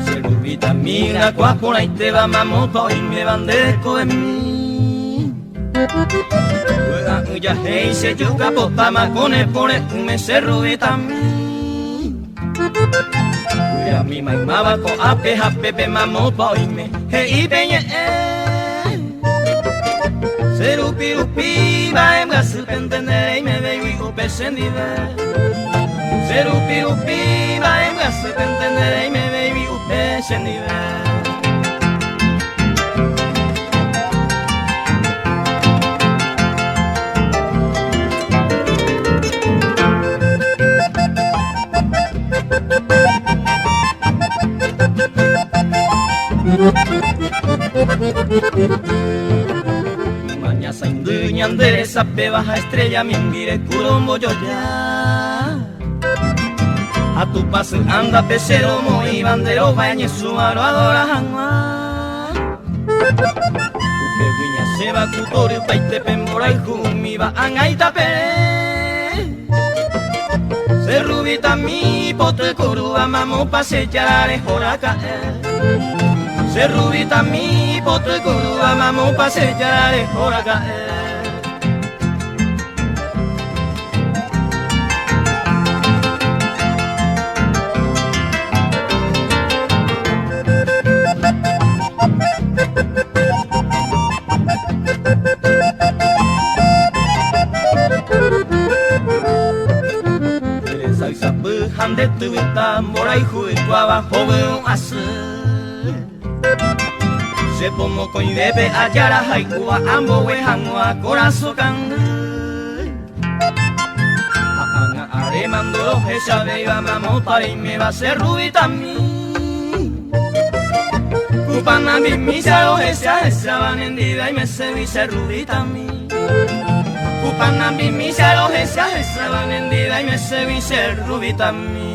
Serubita mira cuacona y te va mamoto y me van de mí. Ya hey se yuca popa macone pone me serubita mi. Ya mi maimaba ko ape hape mamoto y me hey peñe. Serupi rupi va en gas pentende y me veo pesendide. Serupi rupi va en gas pentende y me veo pesendide. Mañana sainduña endereza pe baja estrella mi mire curombo yo ya. A tu paso anda pecero muy bandero bañe su aro adora janua. Que guiña se va cutorio paite pembora y jumi va angaita pere. Se rubita mi pote curua mamo pase yarare jora caer. Se rubita mi pote curua mamo pase yarare jora caer. Hande tu tambora y justo abajo veo así. Se pongo con bebe ayara haikua ambo wehangua corazón cangue. Anga aremando los esa beba mamota y me va a ser rubita a mí. Cupana mi misa los esa van hendida y me se dice rubita a mí. Cupana mi misa los esa van hendida y me se dice rubita a mí.